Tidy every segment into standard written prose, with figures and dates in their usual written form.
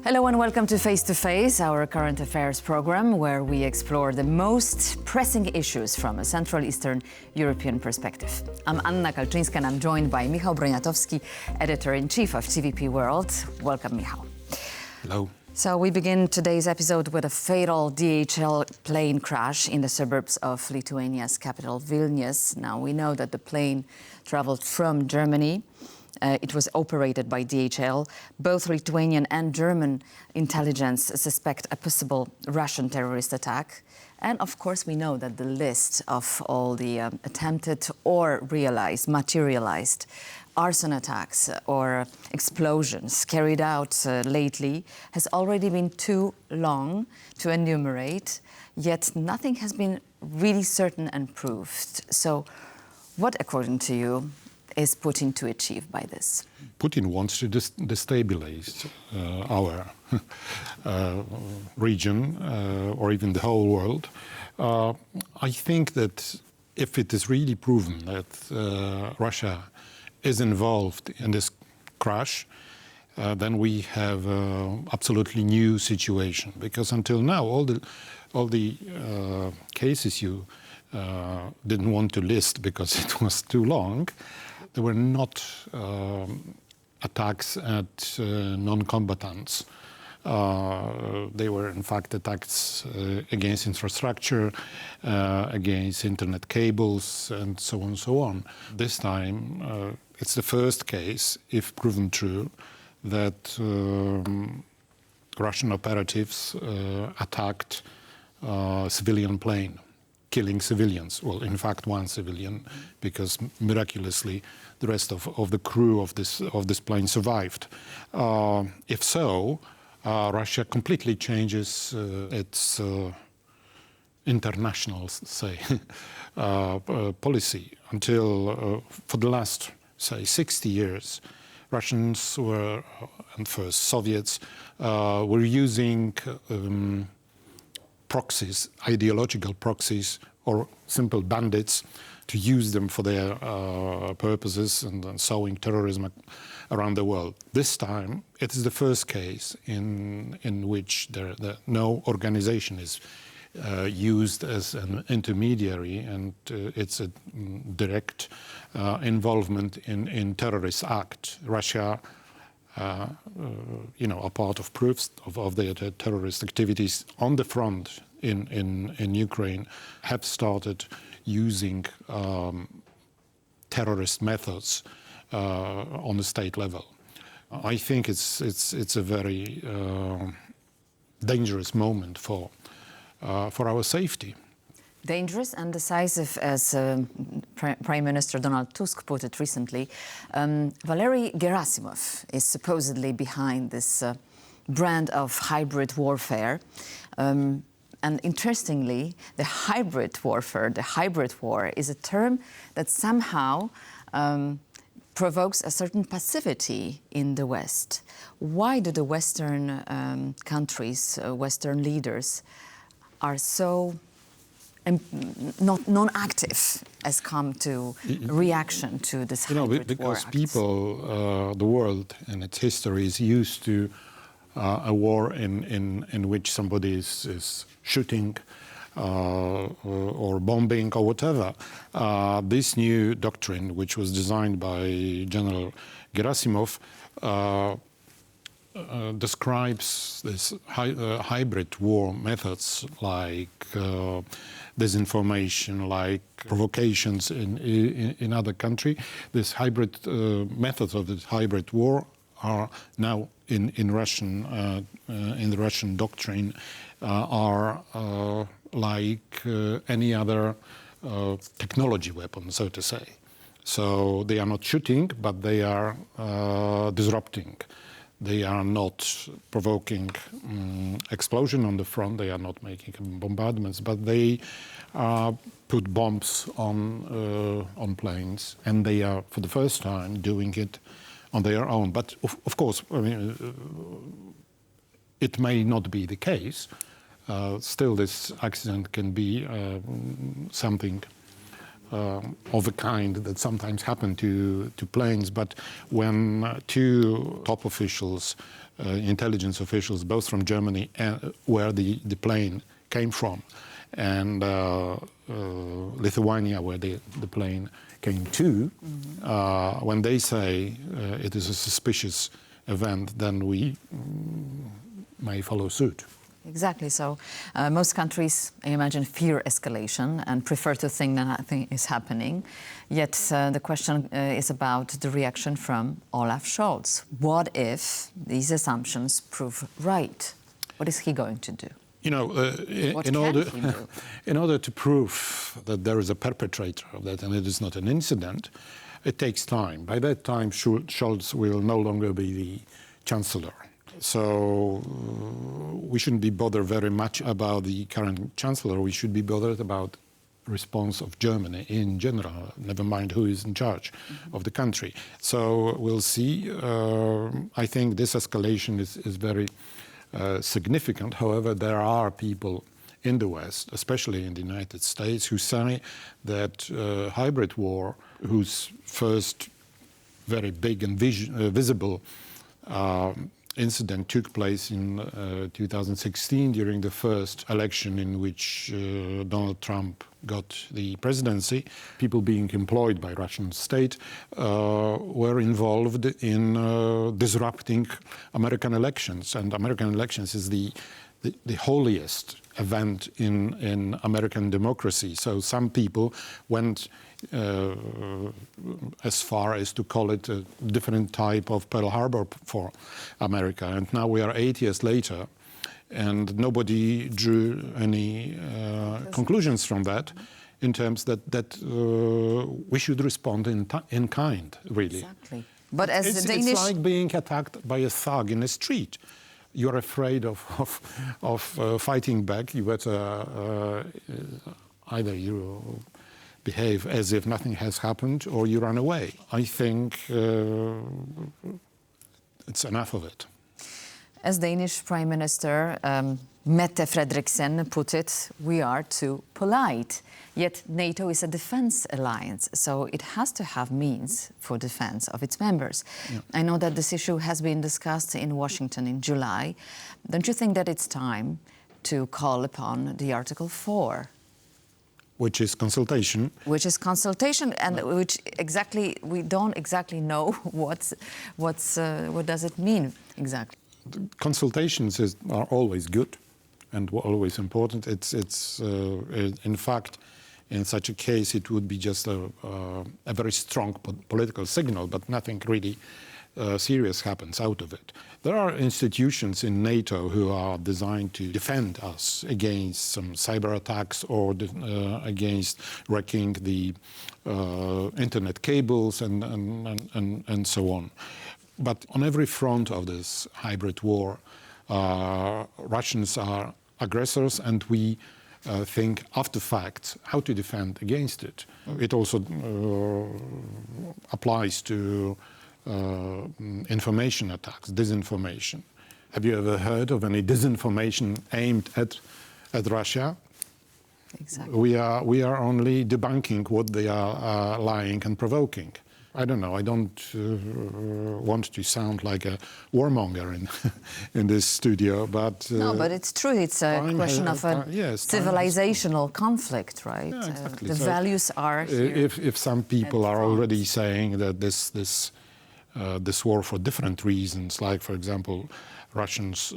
Hello and welcome to Face to Face, our current affairs program where we explore the most pressing issues from a Central Eastern European perspective. I'm Anna Kalczyńska and I'm joined by Michał Broniatowski, editor-in-chief of TVP World. Welcome, Michał. Hello. So we begin today's episode with a fatal DHL plane crash in the suburbs of Lithuania's capital, Vilnius. Now, we know that the plane traveled from Germany. It was operated by DHL. Both Lithuanian and German intelligence suspect a possible Russian terrorist attack. And of course, we know that the list of all the attempted or materialized arson attacks or explosions carried out lately has already been too long to enumerate, yet nothing has been really certain and proved. So what, according to you, is Putin to achieve by this? Putin wants to destabilize our region or even the whole world. I think that if it is really proven that Russia is involved in this crash, then we have an absolutely new situation. Because until now, all the cases you didn't want to list because it was too long, there were not attacks at non-combatants. They were, in fact, attacks against infrastructure, against internet cables, and so on and so on. This time, it's the first case, if proven true, that Russian operatives attacked a civilian plane, killing civilians. Well, in fact, one civilian, because miraculously the rest of the crew of this plane survived. If so, Russia completely changes its international, say, policy. Until for the last, say, 60 years, Russians were, and first Soviets, were using proxies, ideological proxies, or simple bandits, to use them for their purposes and sowing terrorism around the world. This time, it is the first case in which no organization is used as an intermediary, and it's a direct involvement in terrorist act. Russia, a part of proofs of their terrorist activities on the front in Ukraine have started using terrorist methods on the state level. I think it's a very dangerous moment for our safety. Dangerous and decisive, as Prime Minister Donald Tusk put it recently. Valery Gerasimov is supposedly behind this brand of hybrid warfare. And interestingly, the hybrid warfare, the hybrid war, is a term that somehow provokes a certain passivity in the West. Why do the Western countries, Western leaders, are so non-active as come to reaction to this hybrid war? Because people, the world and its history is used to a war in which somebody is shooting or bombing or whatever. This new doctrine, which was designed by General Gerasimov, describes this hybrid war methods like disinformation, like provocations in other country. This hybrid methods of this hybrid war are now in the Russian doctrine are like any other technology weapon, so to say. So they are not shooting, but they are disrupting. They are not provoking explosion on the front. They are not making bombardments, but they put bombs on planes, and they are, for the first time, doing it on their own. But of course, I mean, it may not be the case. Still, this accident can be something of a kind that sometimes happen to planes, but when two top officials, intelligence officials, both from Germany and where the plane came from, and Lithuania, where the plane came to, when they say it is a suspicious event, then we may follow suit. Exactly. So most countries, I imagine, fear escalation and prefer to think that nothing is happening. Yet the question is about the reaction from Olaf Scholz. What if these assumptions prove right? What is he going to do? You know, in order to prove that there is a perpetrator of that and it is not an incident, it takes time. By that time, Scholz will no longer be the chancellor. So we shouldn't be bothered very much about the current chancellor. We should be bothered about response of Germany in general, never mind who is in charge of the country. So we'll see. I think this escalation is very significant. However, there are people in the West, especially in the United States, who say that hybrid war, whose first very big and visible incident took place in 2016 during the first election in which Donald Trump got the presidency. People being employed by Russian state were involved in disrupting American elections. And American elections is the holiest event in American democracy. So some people went as far as to call it a different type of Pearl Harbor for America. And now we are 8 years later, and nobody drew any conclusions from that in terms that we should respond in kind, really. Exactly. But as it's, the Danish... it's like being attacked by a thug in the street. You're afraid of fighting back. You better either you behave as if nothing has happened or you run away. I think it's enough of it. As Danish Prime Minister Mette Frederiksen put it, we are too polite. Yet NATO is a defense alliance, so it has to have means for defense of its members. Yeah. I know that this issue has been discussed in Washington in July. Don't you think that it's time to call upon the Article 4? Which is consultation. Which is consultation, and which exactly, we don't exactly know what does it mean exactly. Consultations are always good and always important. It's in fact, in such a case, it would be just a very strong political signal, but nothing really serious happens out of it. There are institutions in NATO who are designed to defend us against some cyber attacks or against wrecking the internet cables and so on. But on every front of this hybrid war, Russians are aggressors, and we think after fact how to defend against it. It also applies to information attacks, disinformation. Have you ever heard of any disinformation aimed at Russia? Exactly. We are only debunking what they are lying and provoking. I don't know. I don't want to sound like a warmonger in this studio, but no, but it's true. It's a question of a civilizational conflict, right? Yeah, exactly. The values are here. If some people are already saying that this war for different reasons, like for example, Russians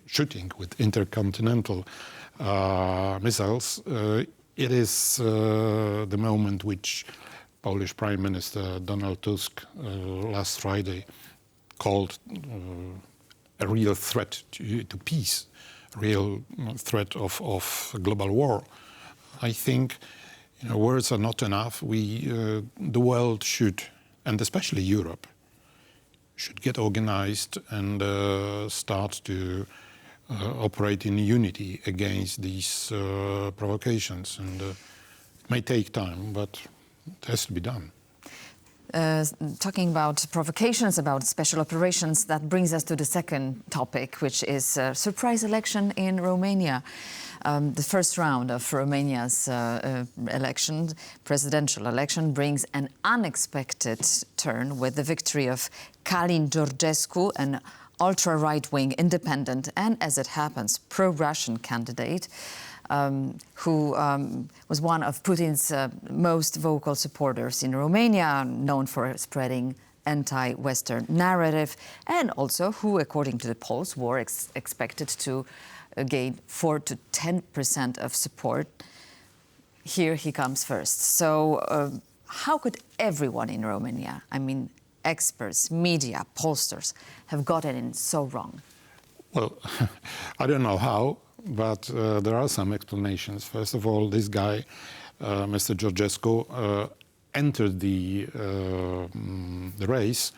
shooting with intercontinental missiles, it is the moment which Polish Prime Minister Donald Tusk last Friday called a real threat to peace, a real threat of global war. I think words are not enough. The world should, and especially Europe, should get organized and start to operate in unity against these provocations. And it may take time, but it has to be done. Talking about provocations, about special operations, that brings us to the second topic, which is surprise election in Romania. The first round of Romania's presidential election, brings an unexpected turn with the victory of Călin Georgescu, an ultra-right-wing independent and, as it happens, pro-Russian candidate, who was one of Putin's most vocal supporters in Romania, known for spreading anti-Western narrative, and also who, according to the polls, were expected to gain 4 to 10% of support. Here he comes first. So how could everyone in Romania, I mean, experts, media, pollsters, have gotten it so wrong? Well, I don't know how, but there are some explanations. First of all, this guy, Mr. Georgescu, entered the race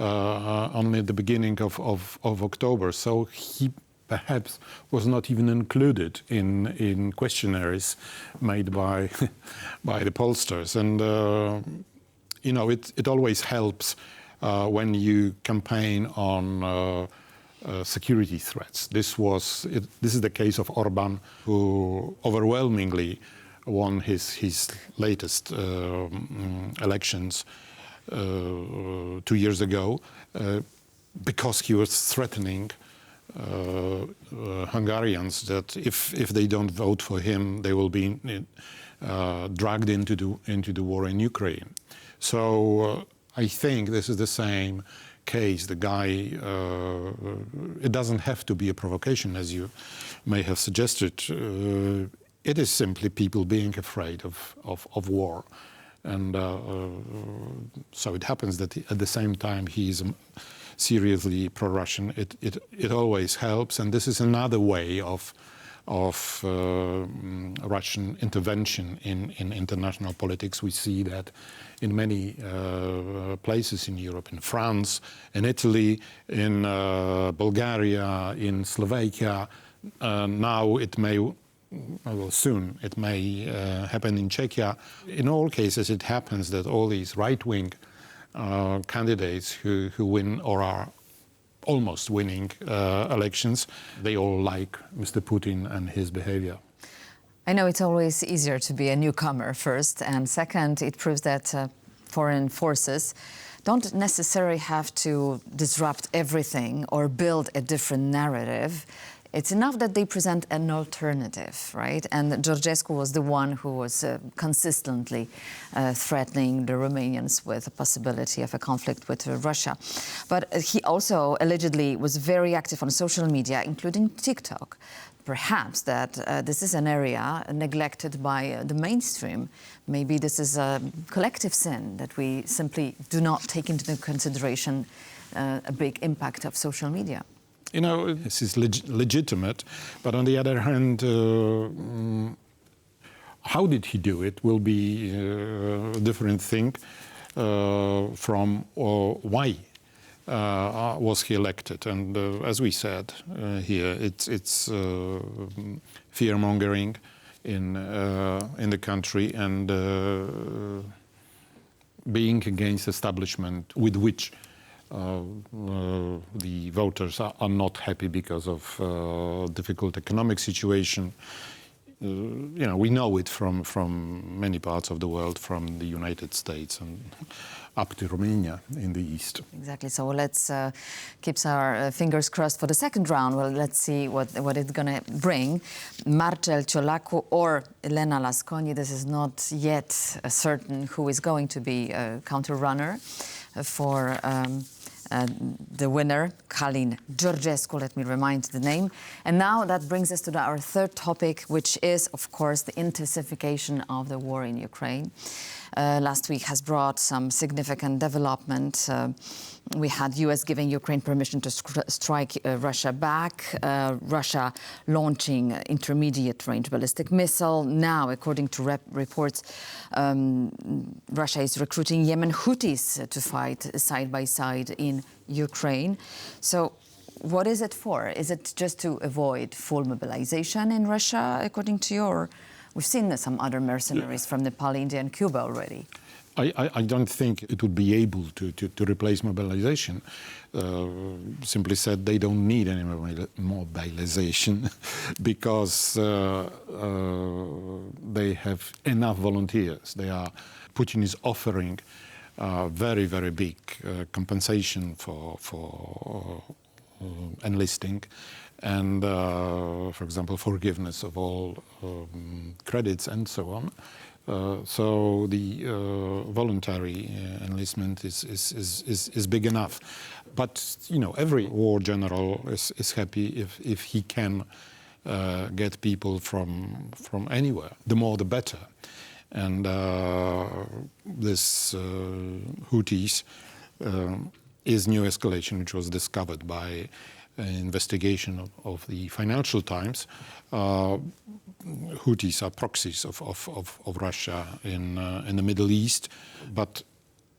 only at the beginning of October, so he perhaps was not even included in questionnaires made by by the pollsters. And you know, it always helps when you campaign on security threats. This is the case of Orban, who overwhelmingly won his latest elections 2 years ago because he was threatening Hungarians that if they don't vote for him, they will be dragged into the war in Ukraine. So I think this is the same case. The guy, it doesn't have to be a provocation, as you may have suggested. It is simply people being afraid of war. And so it happens that at the same time he is seriously pro-Russian. It always helps, and this is another way of Russian intervention in international politics. We see that in many places in Europe, in France, in Italy, in Bulgaria, in Slovakia. Now it may, well, soon it may happen in Czechia. In all cases, it happens that all these right-wing candidates who win or are almost winning elections, they all like Mr. Putin and his behavior. I know it's always easier to be a newcomer, first, and second, it proves that foreign forces don't necessarily have to disrupt everything or build a different narrative. It's enough that they present an alternative, right? And Georgescu was the one who was consistently threatening the Romanians with a possibility of a conflict with Russia. But he also allegedly was very active on social media, including TikTok. Perhaps that this is an area neglected by the mainstream. Maybe this is a collective sin that we simply do not take into consideration a big impact of social media. You know, this is legitimate, but on the other hand, how did he do it will be a different thing from why was he elected. And as we said here, it's fear-mongering in the country and being against establishment with which the voters are not happy because of difficult economic situation. You know, we know it from many parts of the world, from the United States and up to Romania in the east. Exactly. So let's keep our fingers crossed for the second round. Well, let's see what it's going to bring. Marcel Ciolacu or Elena Lasconi. This is not yet certain who is going to be a counter-runner for the winner, Călin Georgescu, let me remind the name. And now that brings us to our third topic, which is, of course, the intensification of the war in Ukraine. Last week has brought some significant development. We had U.S. giving Ukraine permission to strike Russia back, Russia launching intermediate-range ballistic missile. Now, according to reports, Russia is recruiting Yemen Houthis to fight side by side in Ukraine. So what is it for? Is it just to avoid full mobilization in Russia, according to you? Or we've seen some other mercenaries from Nepal, India and Cuba already. I don't think it would be able to replace mobilization. Simply said, they don't need any mobilization because they have enough volunteers. Putin is offering very, very big compensation for enlisting, and, for example, forgiveness of all credits and so on. So the voluntary enlistment is big enough. But, you know, every war general is happy if he can get people from anywhere. The more, the better. And this Houthis is new escalation, which was discovered by an investigation of the Financial Times. Houthis are proxies of Russia in the Middle East, but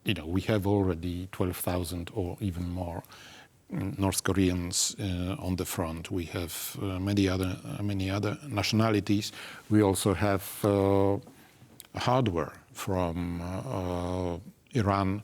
you know, we have already 12,000 or even more North Koreans on the front. We have many other nationalities. We also have hardware from Iran,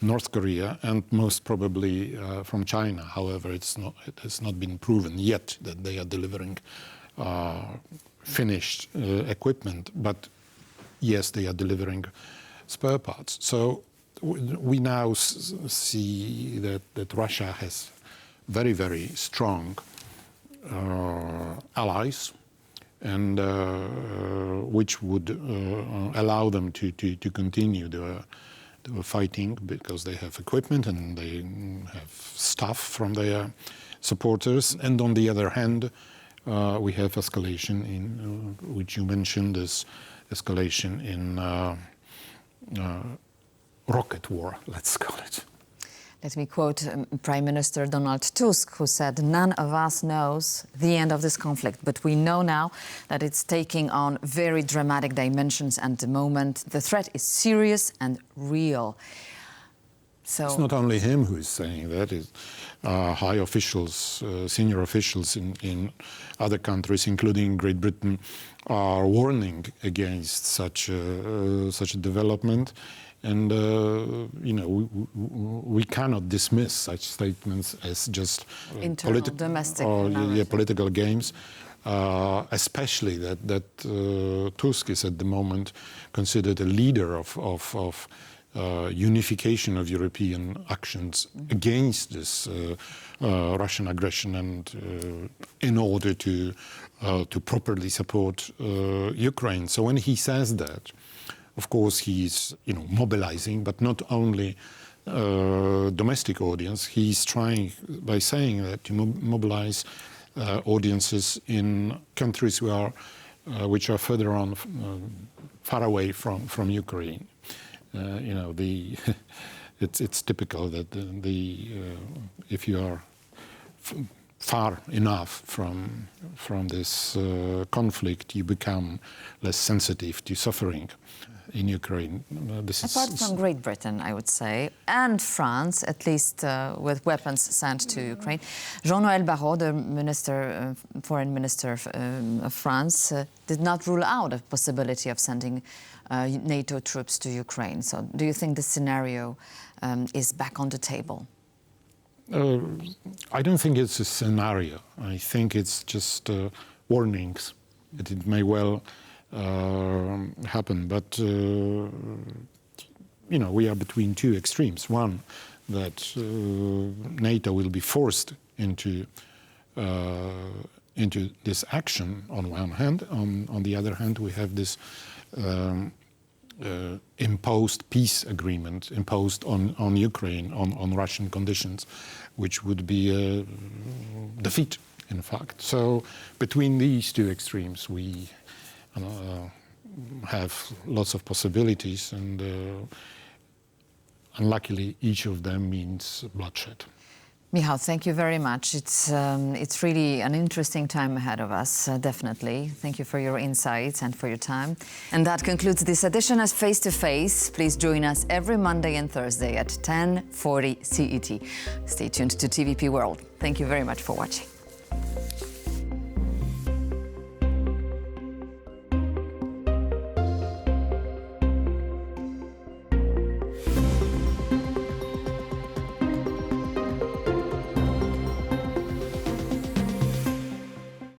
North Korea, and most probably from China. However, it has not been proven yet that they are delivering finished equipment, but yes, they are delivering spare parts. So we now see that Russia has very, very strong allies, and which would allow them to continue the fighting, because they have equipment and they have staff from their supporters. And on the other hand, we have escalation in which you mentioned, this escalation in rocket war, let's call it. Let me quote Prime Minister Donald Tusk, who said, "None of us knows the end of this conflict, but we know now that it's taking on very dramatic dimensions at the moment. The threat is serious and real." So it's not only him who is saying that. It's high officials, senior officials in other countries, including Great Britain, are warning against such a development. And you know, we cannot dismiss such statements as just domestic political games, especially that Tusk is at the moment considered a leader of unification of European actions against this Russian aggression, and in order to properly support Ukraine. So when he says that, of course, he's mobilizing, but not only domestic audience. He's trying, by saying that, to mobilize audiences in countries which are further on, far away from Ukraine. It's typical that if you are far enough from this conflict, you become less sensitive to suffering in Ukraine. Apart from Great Britain, I would say, and France, at least with weapons sent to Ukraine. Jean-Noël Barrot, the foreign minister of France, did not rule out a possibility of sending NATO troops to Ukraine. So do you think this scenario is back on the table? I don't think it's a scenario. I think it's just warnings that it may well happen. But, we are between two extremes. One, that NATO will be forced into this action on one hand. On the other hand, we have this imposed peace agreement imposed on Ukraine on Russian conditions, which would be a defeat, in fact. So between these two extremes, we have lots of possibilities, and unluckily, each of them means bloodshed. Michał, thank you very much. It's really an interesting time ahead of us, definitely. Thank you for your insights and for your time. And that concludes this edition of Face to Face. Please join us every Monday and Thursday at 10:40 CET. Stay tuned to TVP World. Thank you very much for watching.